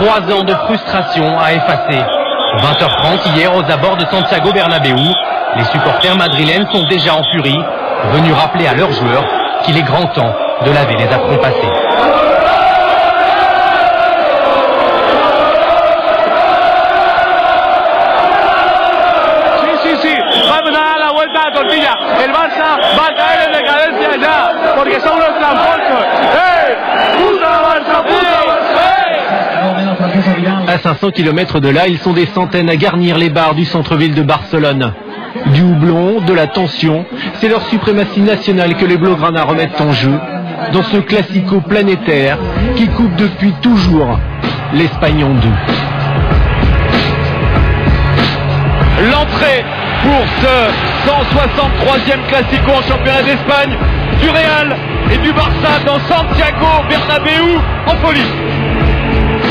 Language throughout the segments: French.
3 ans de frustration à effacer. 20h30 hier aux abords de Santiago Bernabéu, les supporters madrilènes sont déjà en furie, venus rappeler à leurs joueurs qu'il est grand temps de laver les affronts passés. El Barça va a caer en decadencia ya, porque son los tramposos. ¡Hey! ¡Puta Barça! ¡Puta Barça! À 500 km de là, ils sont des centaines à garnir les bars du centre-ville de Barcelone. Du houblon, de la tension, c'est leur suprématie nationale que les Blaugrana remettent en jeu dans ce classico planétaire qui coupe depuis toujours l'Espagne en deux. L'entrée pour ce 163e classico en championnat d'Espagne du Real et du Barça dans Santiago Bernabéu en folie.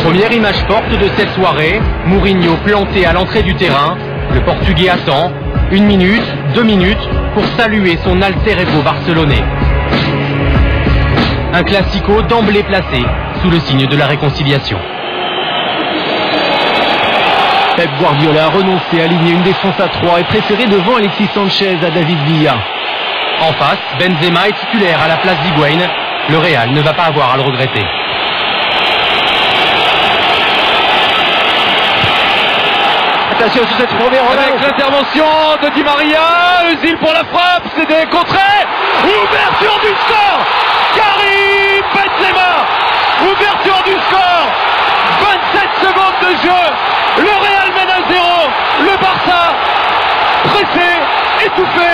Première image forte de cette soirée, Mourinho planté à l'entrée du terrain. Le Portugais attend 1 minute, 2 minutes pour saluer son alter ego barcelonais. Un classico d'emblée placé sous le signe de la réconciliation. Pep Guardiola a renoncé à aligner une défense à 3 et préféré devant Alexis Sanchez à David Villa. En face, Benzema est titulaire à la place d'Higuaín. Le Real ne va pas avoir à le regretter. Attention sur cette première avec l'intervention de Di Maria, Özil pour la frappe, c'est décontré. Ouverture du score, Karim Benzema. Ouverture du score, 27 secondes de jeu. Le Real mène à 0. Le Barça pressé, étouffé,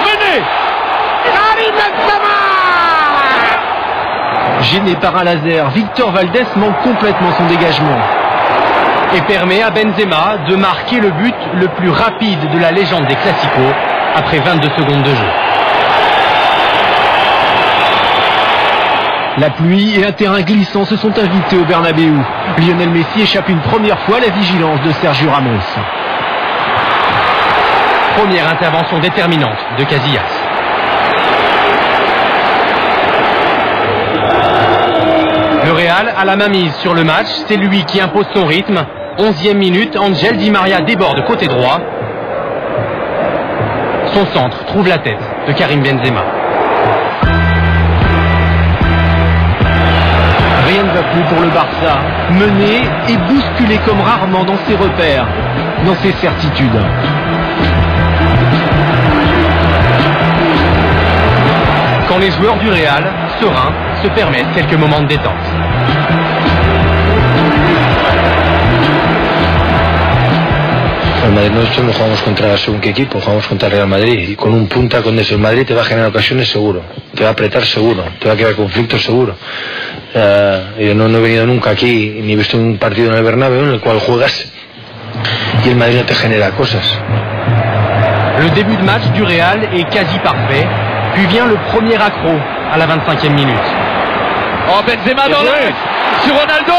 mené. Karim Benzema. Gêné par un laser, Victor Valdés manque complètement son dégagement. Et permet à Benzema de marquer le but le plus rapide de la légende des Classicos après 22 secondes de jeu. La pluie et un terrain glissant se sont invités au Bernabéu. Lionel Messi échappe une première fois à la vigilance de Sergio Ramos. Première intervention déterminante de Casillas. Le Real a la main mise sur le match, c'est lui qui impose son rythme. 11e minute, Angel Di Maria déborde côté droit. Son centre trouve la tête de Karim Benzema. Rien ne va plus pour le Barça, mené et bousculé comme rarement dans ses repères, dans ses certitudes. Quand les joueurs du Real, sereins, se permettent quelques moments de détente. El Madrid nosotros no jugamos contra según qué equipo, jugamos contra Real Madrid y con un punta con eso el Madrid te va a generar ocasiones seguro, te va a apretar seguro, te va a crear conflictos seguro. Yo no he venido nunca aquí ni he visto un partido en el Bernabéu en el cual juegas y el Madrid no te genera cosas. Le début de match du Real est quasi parfait, puis vient le premier accro à la 25e minute. Oh, Benzema dans l'axe sur Ronaldo.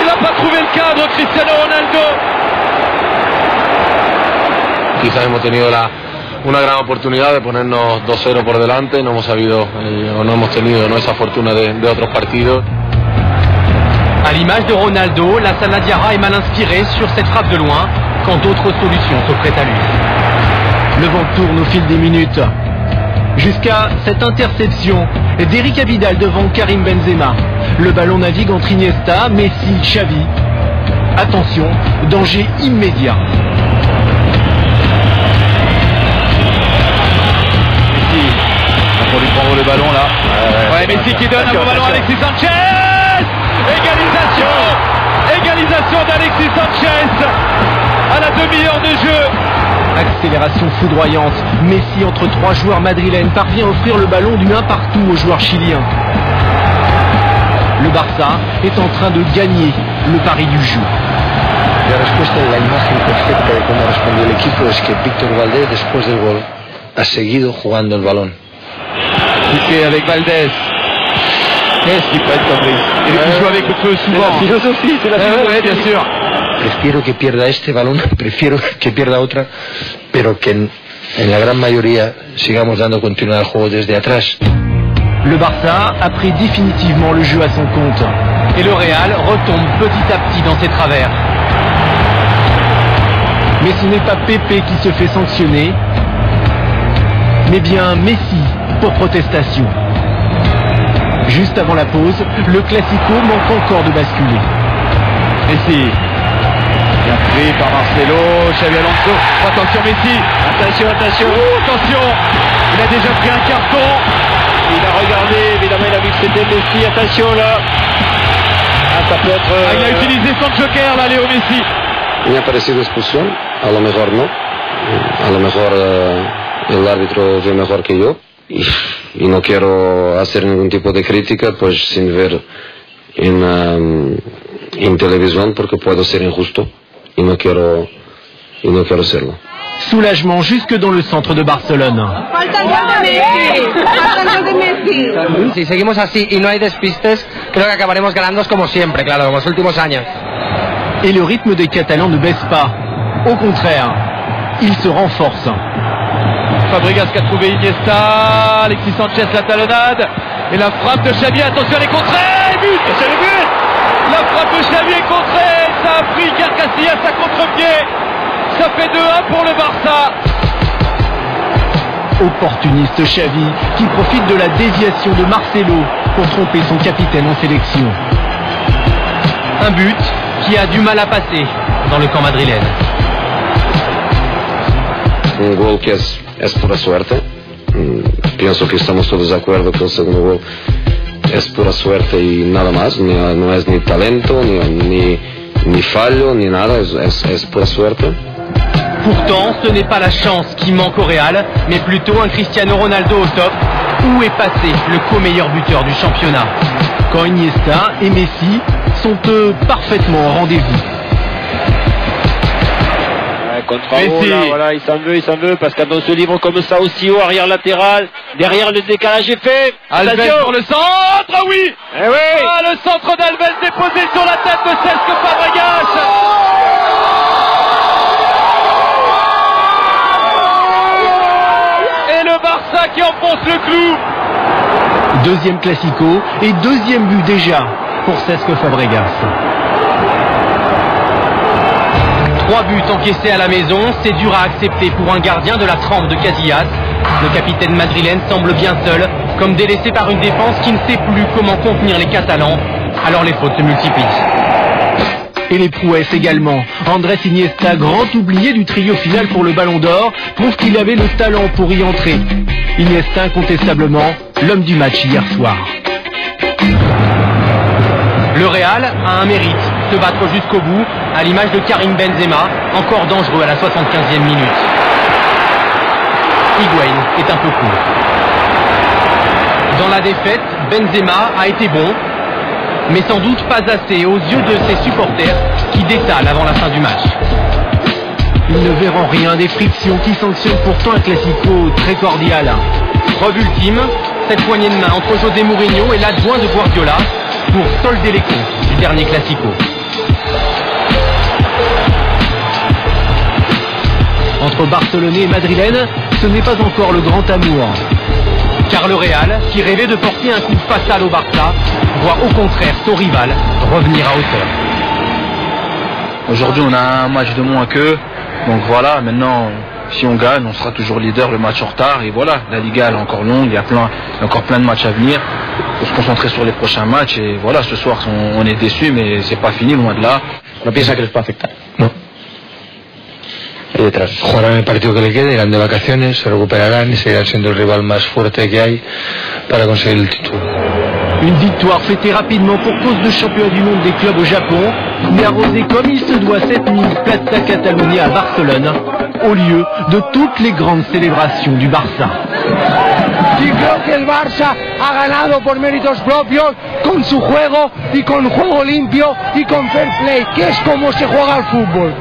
Il n'a pas trouvé le cadre, Cristiano Ronaldo. Quizás hemos tenido una gran oportunidad de ponernos 2-0 por delante, no hemos sabido o no hemos tenido esa fortuna de otros partidos. À l'image de Ronaldo, la Sanadiara est mal inspirée sur cette frappe de loin quand d'autres solutions s'offraient à lui. Le vent tourne au fil des minutes. Jusqu'à cette interception d'Eric Abidal devant Karim Benzema. Le ballon navigue entre Iniesta, Messi, Xavi. Attention, danger immédiat. Messi, pour lui prendre le ballon là. Ouais, Messi qui donne un bon ballon à Alexis Sanchez. Égalisation d'Alexis Sanchez à la demi-heure de jeu. Accélération foudroyante. Messi entre 3 joueurs madrilènes parvient à offrir le ballon du 1 partout aux joueurs chiliens. Le Barça est en train de gagner le pari du jour. La respuesta de la imagen perfecta de cómo respondió el equipo es que Víctor Valdés después del gol ha seguido jugando el balón. Piqué avec Valdés. Qu'est-ce qu'il peut être comme il joue avec le feu souvent. La philosophie, c'est la philosophie. Oui, bien sûr. Prefiero que pierda este balón, prefiero que pierda otra, pero que en la gran mayoría sigamos dando continuidad al juego desde atrás. Le Barça a pris définitivement le jeu à son compte. Et le Real retombe petit à petit dans ses travers. Mais ce n'est pas Pepe qui se fait sanctionner, mais bien Messi pour protestation. Juste avant la pause, le Classico manque encore de basculer. Messi, bien pris par Marcelo, Xabi Alonso, attention Messi, attention, attention, il a déjà pris un carton, il a regardé, évidemment il a vu que c'était Messi, attention là, ça peut être... il a utilisé son joker là, Léo Messi. Me ha parecido expulsión, a lo mejor no, a lo mejor el árbitro vio mejor que yo y no quiero hacer ningún tipo de crítica pues sin ver en televisión porque puedo ser injusto y no quiero serlo. Soulagement jusque dans le centre de Barcelone. Falta el gol de Messi. Si seguimos así y no hay despistes, creo que acabaremos ganando como siempre, claro, como los últimos años. Et le rythme des Catalans ne baisse pas. Au contraire, il se renforce. Fabregas qui a trouvé Iniesta, Alexis Sanchez la talonnade, et la frappe de Xavi, attention elle est contrée, but, c'est le but. La frappe de Xavi est contrée, ça a pris Iker Casillas à contre-pied, ça fait 2-1 pour le Barça. Opportuniste Xavi qui profite de la déviation de Marcelo pour tromper son capitaine en sélection. Un but qui a du mal à passer dans le camp madrilène. Un gol que es pura suerte. Pienso que estamos todos de acuerdo que el segundo gol es pura suerte y nada más. No es ni talento, ni fallo, ni nada. Es pura suerte. Pourtant, ce n'est pas la chance qui manque au Real, mais plutôt un Cristiano Ronaldo au top. Où est passé le co-meilleur buteur du championnat? Quand Iniesta et Messi sont eux parfaitement au rendez-vous. Messi, voilà, il s'en veut, parce que dans ce livre comme ça aussi haut, arrière latéral, derrière le décalage est fait. Alves pour le centre, oui. Eh oui. Ah, le centre d'Alves déposé sur la tête de Cesc Fabregas. Et le Barça qui enfonce le clou. Deuxième Classico et deuxième but déjà pour Cesc Fabregas. 3 buts encaissés à la maison, c'est dur à accepter pour un gardien de la trempe de Casillas. Le capitaine madrilène semble bien seul, comme délaissé par une défense qui ne sait plus comment contenir les Catalans. Alors les fautes se multiplient. Et les prouesses également. Andrés Iniesta, grand oublié du trio final pour le Ballon d'Or, prouve qu'il avait le talent pour y entrer. Iniesta incontestablement l'homme du match hier soir. Le Real a un mérite, se battre jusqu'au bout, à l'image de Karim Benzema, encore dangereux à la 75e minute. Higuaín est un peu court. Dans la défaite, Benzema a été bon, mais sans doute pas assez aux yeux de ses supporters qui détalent avant la fin du match. Ils ne verront rien des frictions qui sanctionnent pourtant un Classico très cordial. Preuve ultime, cette poignée de main entre José Mourinho et l'adjoint de Guardiola pour solder les comptes du dernier Classico. Entre Barcelonais et Madrilène, ce n'est pas encore le grand amour. Car le Real, qui rêvait de porter un coup fatal au Barça, voit au contraire son rival revenir à hauteur. Aujourd'hui, on a un match de moins qu'eux. Donc voilà, maintenant, si on gagne, on sera toujours leader, le match en retard. Et voilà, la Liga elle est encore longue, il y a encore plein de matchs à venir. Il faut se concentrer sur les prochains matchs. Et voilà, ce soir, on est déçus, mais c'est pas fini, loin de là. ¿No piensa que les puede afectar? No. Ahí detrás. Jugarán el partido que le quede, irán de vacaciones, se recuperarán y seguirán siendo el rival más fuerte que hay para conseguir el título. Une victoire fêtée rapidement pour cause de championnat du monde des clubs au Japon, mais arrosée comme il se doit cette nuit Plaza Catalunya à Barcelone, au lieu de toutes les grandes célébrations du Barça. Y creo que el Barça ha ganado por méritos propios, con su juego y con juego limpio y con fair play, que es como se juega al fútbol.